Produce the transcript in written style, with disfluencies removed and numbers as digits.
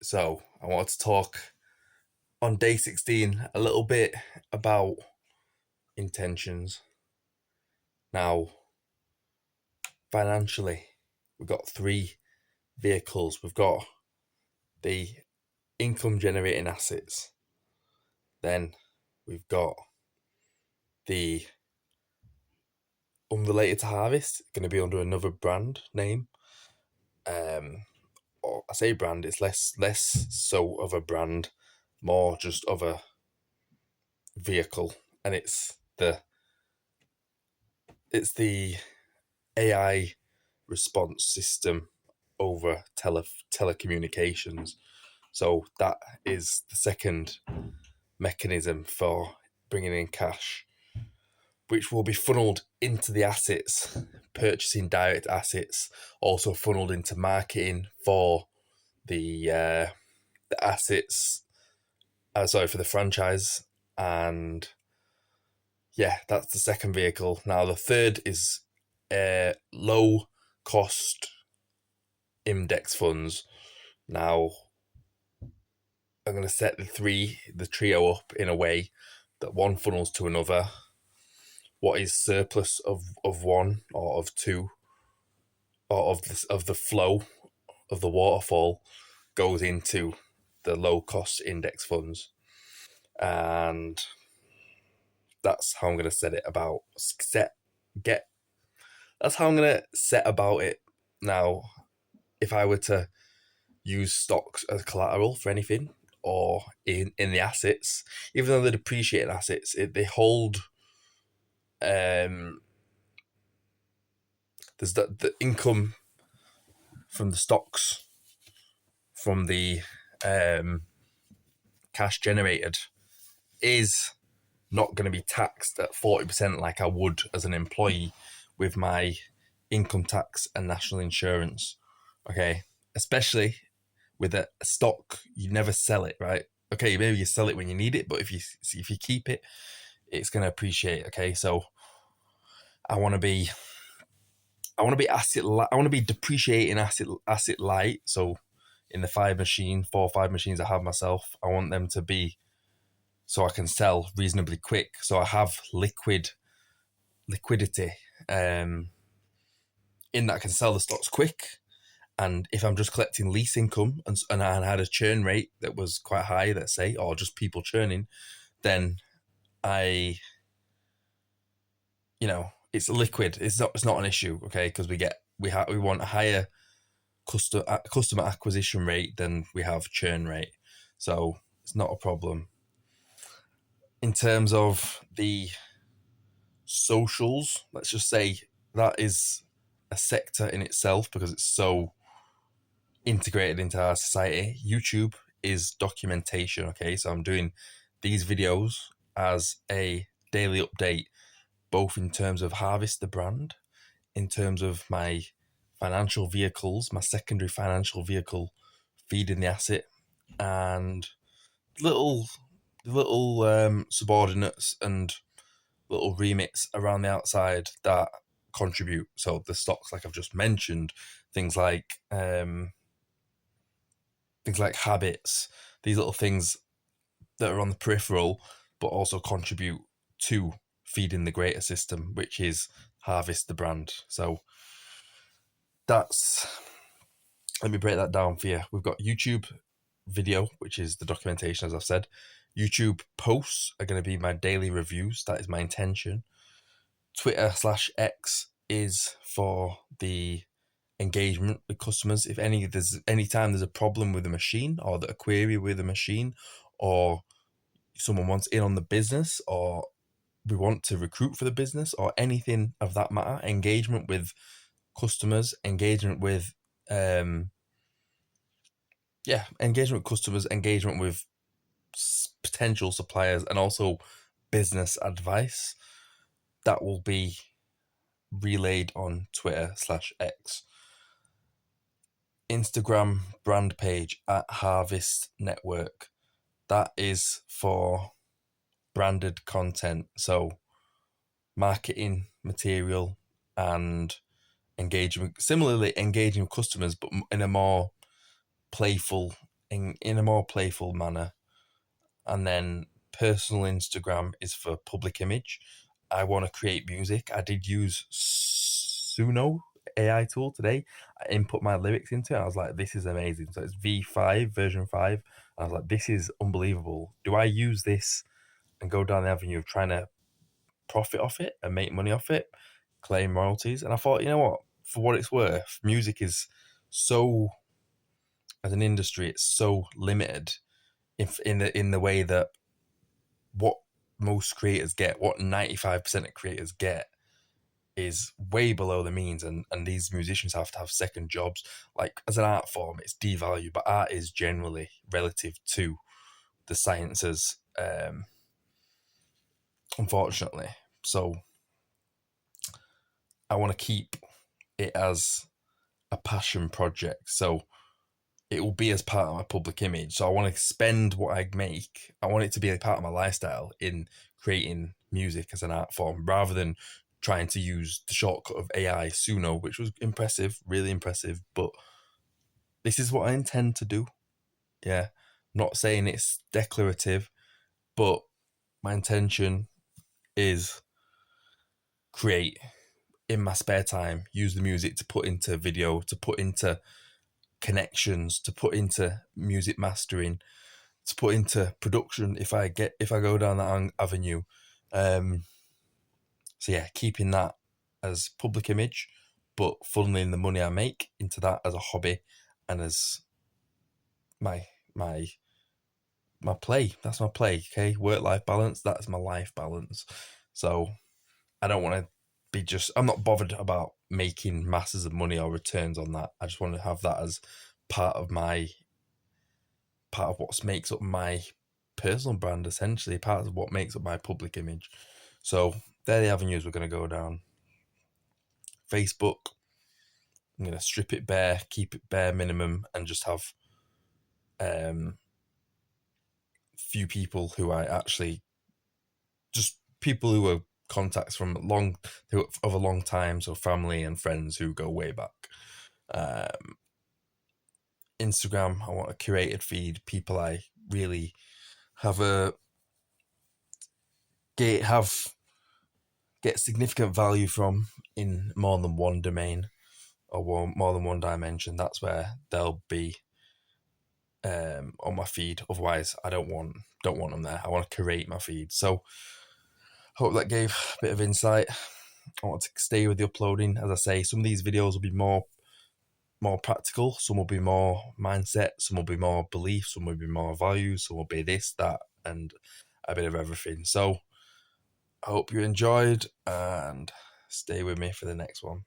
So I wanted to talk on day 16 a little bit about intentions. Now, financially, we've got three vehicles. We've got the income generating assets. Then we've got the unrelated to harvest, going to be under another brand name. Or I say brand, it's less so of a brand, more just of a vehicle, and it's the AI response system over telecommunications. So that is the second mechanism for bringing in cash, which will be funneled into the assets, purchasing direct assets, also funneled into marketing for the assets. For the franchise, and yeah, that's the second vehicle. Now the third is low cost index funds. Now I'm going to set the trio up in a way that one funnels to another. What is surplus of one or of two or of the flow of the waterfall goes into the low cost index funds, and that's how I'm going to set it about set get. That's how I'm going to set about it. Now, if I were to use stocks as collateral for anything or in the assets, even though they're depreciating assets, they hold there's the income from the stocks, from the um, cash generated, is not going to be taxed at 40% like I would as an employee with my income tax and national insurance. Okay, especially with a stock, you never sell it, right? Okay, maybe you sell it when you need it, but if you keep it, it's going to appreciate. Okay, so I want to be I want to be depreciating asset light. So in the 4 or 5 machines I have myself, I want them to be so I can sell reasonably quick. So I have liquidity, in that I can sell the stocks quick. And if I'm just collecting lease income and I had a churn rate that was quite high, let's say, or just people churning, then I, it's liquid. It's not an issue, okay? Because we want a higher customer acquisition rate than we have churn rate, so it's not a problem. In terms of the socials, let's just say that is a sector in itself because it's so integrated into our society. YouTube is documentation, okay? So I'm doing these videos as a daily update, both in terms of Harvest the brand, in terms of my financial vehicles, my secondary financial vehicle, feeding the asset, and little subordinates and little remits around the outside that contribute. So the stocks, like I've just mentioned, things like habits, these little things that are on the peripheral, but also contribute to feeding the greater system, which is Harvest the brand. So that's let me break that down for you. We've got YouTube video, which is the documentation, as I've said. YouTube posts are going to be my daily reviews. That is my intention. Twitter/X is for the engagement with customers. If there's any time there's a problem with the machine or a query with the machine, or someone wants in on the business, or we want to recruit for the business, or anything of that matter, engagement with customers, engagement with engagement with customers, engagement with potential suppliers, and also business advice that will be relayed on Twitter/X. Instagram brand page at Harvest Network. That is for branded content. So marketing material and engagement, similarly engaging with customers, but in a more playful in a more playful manner. And then personal Instagram is for public image. I want to create music. I did use Suno AI tool today. I input my lyrics into it. I was like, this is amazing. So it's V5, version 5. I was like, this is unbelievable. Do I use this and go down the avenue of trying to profit off it and make money off it, claim royalties? And I thought, you know what? For what it's worth, music is so, as an industry, it's so limited if in the way that what most creators get, what 95% of creators get, is way below the means, and these musicians have to have second jobs. Like, as an art form, it's devalued, but art is generally relative to the sciences, unfortunately. So I want to keep it as a passion project. So it will be as part of my public image. So I want to spend what I make. I want it to be a part of my lifestyle in creating music as an art form, rather than trying to use the shortcut of AI Suno, which was impressive, really impressive. But this is what I intend to do. Yeah. Not saying it's declarative, but my intention is create in my spare time, use the music to put into video, to put into connections, to put into music mastering, to put into production if I go down that avenue. So yeah, keeping that as public image, but funneling the money I make into that as a hobby and as my my my play. That's my play. Okay, work life balance. That's my life balance. So I don't want to be just. I'm not bothered about making masses of money or returns on that. I just want to have that as part of what makes up my personal brand, essentially part of what makes up my public image. So they're the avenues we're going to go down. Facebook, I'm going to strip it bare, keep it bare minimum, and just have few people who I actually, just people who are contacts from of a long time, so family and friends who go way back. Instagram, I want a curated feed, people I really have get significant value from in more than one domain or more than one dimension. That's where they'll be on my feed. Otherwise, I don't want them there. I want to curate my feed. So hope that gave a bit of insight. I want to stay with the uploading. As I say, some of these videos will be more practical, some will be more mindset, some will be more belief, some will be more values, some will be this, that, and a bit of everything. So I hope you enjoyed, and stay with me for the next one.